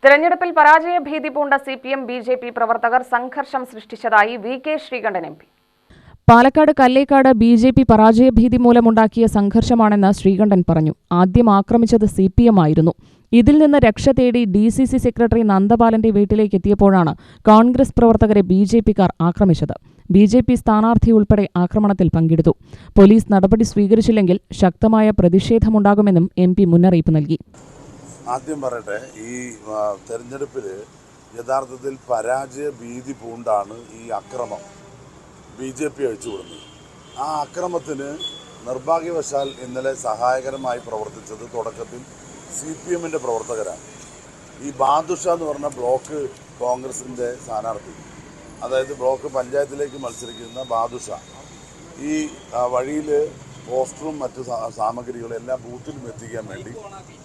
തെരഞ്ഞെടുപ്പിൽ പരാജയ ഭീതി പൂണ്ട സിപിഎം ബിജെപി പ്രവർത്തകർ സംഘർഷം സൃഷ്ടിച്ചതായി V K. Sreekandan M P. Palakkad Kallekkad BJP പരാജയഭീതി മൂലമുണ്ടാക്കിയ സംഘർഷമാണെന്ന് ശ്രീകണ്ഠൻ പറഞ്ഞു. ആദ്യം ആക്രമിച്ചത് സിപിഎം ആയിരുന്നു. ഇതിൽ നിന്ന് രക്ഷ തേടി ഡിസിസി സെക്രട്ടറി നന്ദബാലന്റെ വീട്ടിലേക്ക് എത്തിയപ്പോഴാണ് കോൺഗ്രസ് പ്രവർത്തകരെ ബിജെപിക്കാർ ആക്രമിച്ചത്. ബിജെപി സ്ഥാനാർത്ഥി ഉൾപ്പെടെ ആക്രമണത്തിൽ പങ്കെടുത്തു. പോലീസ് നടപടി സ്വീകരിച്ചില്ലെങ്കിൽ ശക്തമായ പ്രതിഷേധമുണ്ടാകുമെന്നും എം.പി. മുന്നറിയിപ്പ് നൽകി. ആദ്യം പറയട്ടെ, ഈ തെരഞ്ഞെടുപ്പിൽ യഥാർത്ഥത്തിൽ പരാജയ ഭീതി പൂണ്ടാണ് ഈ അക്രമം ബി.ജെ.പി. അഴിച്ചുവിടുന്നത്. ആ അക്രമത്തിന് നിർഭാഗ്യവശാൽ ഇന്നലെ സഹായകരമായി പ്രവർത്തിച്ചത് തുടക്കത്തിൽ CPM-ൻ്റെ പ്രവർത്തകരാണ്. ഈ ബാദുഷ എന്ന് പറഞ്ഞ ബ്ലോക്ക് കോൺഗ്രസിൻ്റെ സ്ഥാനാർത്ഥി, അതായത് ബ്ലോക്ക് പഞ്ചായത്തിലേക്ക് മത്സരിക്കുന്ന ബാദുഷ, ഈ വഴിയിൽ പോസ്റ്ററും മറ്റു സാമഗ്രികളും എല്ലാ ബൂത്തിലും എത്തിക്കാൻ വേണ്ടി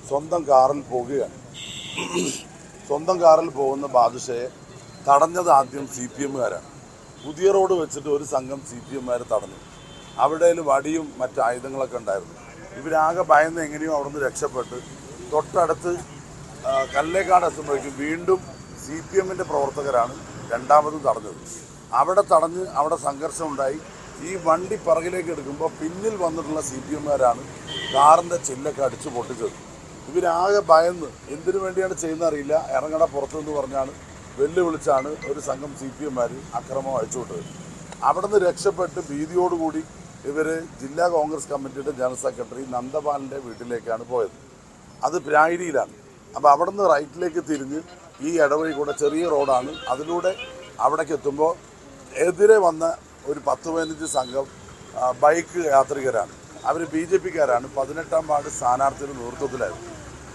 സ്വന്തം കാറിൽ പോകുകയാണ്. സ്വന്തം കാറിൽ പോകുന്ന ബാദുഷയെ തടഞ്ഞത് ആദ്യം CPM-കാരാണ്. പുതിയ റോഡ് വെച്ചിട്ട് ഒരു സംഘം CPM-മാർ തടഞ്ഞു. അവിടെ വടിയും മറ്റ് ആയുധങ്ങളൊക്കെ ഉണ്ടായിരുന്നു. ഇവരാകെ ഭയന്ന് എങ്ങനെയോ അവിടെ നിന്ന് രക്ഷപ്പെട്ട് തൊട്ടടുത്ത് കല്ലേക്കാട് എത്തുമ്പോഴേക്കും വീണ്ടും CPM-ൻ്റെ പ്രവർത്തകരാണ് രണ്ടാമതും തടഞ്ഞത്. അവിടെ തടഞ്ഞ് അവിടെ സംഘർഷം ഉണ്ടായി. ഈ വണ്ടി പിറകിലേക്ക് എടുക്കുമ്പോൾ പിന്നിൽ വന്നിട്ടുള്ള CPM-മാരാണ് കാറിൻ്റെ ചില്ലൊക്കെ അടിച്ചു പൊട്ടിച്ചത്. ഇവരാകെ ഭയന്ന് എന്തിനു വേണ്ടിയാണ് ചെയ്യുന്നത് അറിയില്ല, ഇറങ്ങട പുറത്തുനിന്ന് പറഞ്ഞാണ് വെല്ലുവിളിച്ചാണ് ഒരു സംഘം CPM-മാർ അക്രമം അഴിച്ചുവിട്ടത്. അവിടെ നിന്ന് രക്ഷപ്പെട്ട് ഭീതിയോടുകൂടി ഇവർ ജില്ലാ കോൺഗ്രസ് കമ്മിറ്റിയുടെ ജനറൽ സെക്രട്ടറി നന്ദപാലിൻ്റെ വീട്ടിലേക്കാണ് പോയത്. അത് പ്രായിരിയിലാണ്. അപ്പോൾ അവിടെ നിന്ന് റൈറ്റിലേക്ക് തിരിഞ്ഞ് ഈ ഇടവഴി കൂടെ ചെറിയ റോഡാണ്, അതിലൂടെ അവിടേക്ക് എത്തുമ്പോൾ എതിരെ വന്ന ഒരു 10-15 സംഘം ബൈക്ക് യാത്രികരാണ്. അവർ BJP-കാരാണ്. 18-ാം വാർഡ് സ്ഥാനാർത്ഥിയുടെ നേതൃത്വത്തിലായിരുന്നു.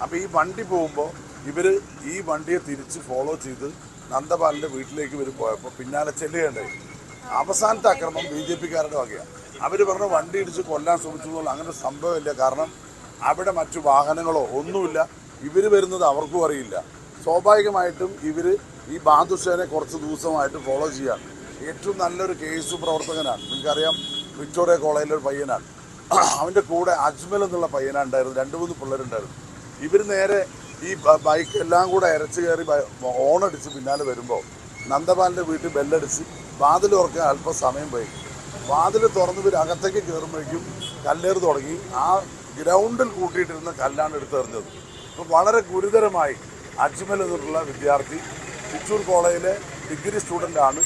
അപ്പോൾ ഈ വണ്ടി പോകുമ്പോൾ ഇവർ ഈ വണ്ടിയെ തിരിച്ച് ഫോളോ ചെയ്ത് നന്ദപാലിൻ്റെ വീട്ടിലേക്ക് ഇവർ പോയപ്പോൾ പിന്നാലെ ചെല്ലുകയുണ്ടായി. അവസാനത്തെ അക്രമം BJP-കാരുടെ വകയാണ്. അവർ പറഞ്ഞ വണ്ടി ഇടിച്ച് കൊല്ലാൻ ശ്രമിച്ചു എന്നുള്ള അങ്ങനെ ഒരു സംഭവമില്ല. കാരണം അവിടെ മറ്റു വാഹനങ്ങളോ ഒന്നുമില്ല. ഇവർ വരുന്നത് അവർക്കും അറിയില്ല. സ്വാഭാവികമായിട്ടും ഇവർ ഈ ബാദുഷേനെ കുറച്ച് ദിവസമായിട്ട് ഫോളോ ചെയ്യാണ്. ഏറ്റവും നല്ലൊരു കേസ് പ്രവർത്തകനാണ്. നിങ്ങൾക്കറിയാം, വിക്ടോറിയ കോളേജിലൊരു പയ്യനാണ്. അവൻ്റെ കൂടെ അജ്മൽ എന്നുള്ള പയ്യനാണ് ഉണ്ടായിരുന്നു. 2-3 പിള്ളേരുണ്ടായിരുന്നു. ഇവർ നേരെ ഈ ബൈക്ക് എല്ലാം കൂടെ ഇരച്ച് കയറി ഓണടിച്ച് പിന്നാലെ വരുമ്പോൾ നന്ദപാലിൻ്റെ വീട്ടിൽ ബെല്ലടിച്ച് വാതിൽ തുറക്കാൻ അല്പം സമയം പോയി. വാതിൽ തുറന്ന് ഇവർ അകത്തേക്ക് കയറുമ്പോഴേക്കും കല്ലേറ് തുടങ്ങി. ആ ഗ്രൗണ്ടിൽ കൂട്ടിയിട്ടിരുന്ന കല്ലാണ് എടുത്തെറിഞ്ഞത്. അപ്പോൾ വളരെ ഗുരുതരമായി അജ്മൽ എന്നുള്ള വിദ്യാർത്ഥി തിച്ചൂർ കോളേജിലെ ഡിഗ്രി സ്റ്റുഡൻ്റാണ്.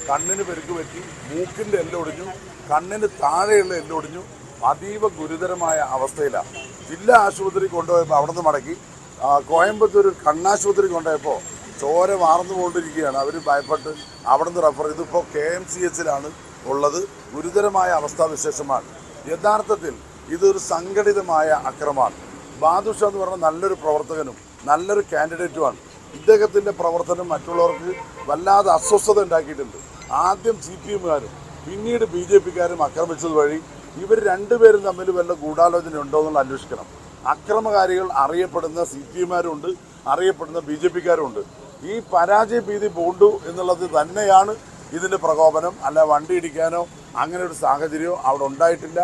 കണ്ണിന് പെരുക്ക് പറ്റി, മൂക്കിൻ്റെ എല്ലൊടിഞ്ഞു, കണ്ണിന് താഴെയുള്ള എല്ലൊടിഞ്ഞു. അതീവ ഗുരുതരമായ അവസ്ഥയിലാണ്. ജില്ലാ ആശുപത്രി കൊണ്ടുപോയപ്പോൾ അവിടെ നിന്ന് മടക്കി കോയമ്പത്തൂർ കണ്ണാശുപത്രി കൊണ്ടുപോയപ്പോൾ ചോര വാർന്നുകൊണ്ടിരിക്കുകയാണ്. അവർ ഭയപ്പെട്ട് അവിടെ നിന്ന് റെഫർ ചെയ്ത് ഇപ്പോൾ KMCH-ലാണ് ഉള്ളത്. ഗുരുതരമായ അവസ്ഥാവിശേഷമാണ്. യഥാർത്ഥത്തിൽ ഇതൊരു സംഘടിതമായ അക്രമമാണ്. ബാദുഷ എന്ന് പറഞ്ഞ നല്ലൊരു പ്രവർത്തകനും നല്ലൊരു കാൻഡിഡേറ്റുമാണ്. ഇദ്ദേഹത്തിൻ്റെ പ്രവർത്തനം മറ്റുള്ളവർക്ക് വല്ലാതെ അസ്വസ്ഥത ഉണ്ടാക്കിയിട്ടുണ്ട്. ആദ്യം CPM-കാരും പിന്നീട് BJP-കാരും ആക്രമിച്ചത് വഴി ഇവർ രണ്ടുപേരും തമ്മിൽ വല്ല ഗൂഢാലോചന ഉണ്ടോ എന്നുള്ള അന്വേഷിക്കണം. അക്രമകാരികൾ അറിയപ്പെടുന്ന CPM-മാരുണ്ട്, അറിയപ്പെടുന്ന BJP-കാരുണ്ട്. ഈ പരാജയ ഭീതി പൂണ്ടു എന്നുള്ളത് തന്നെയാണ് ഇതിൻ്റെ പ്രകോപനം. അല്ല വണ്ടി ഇടിക്കാനോ അങ്ങനെ ഒരു സാഹചര്യമോ അവിടെ ഉണ്ടായിട്ടില്ല.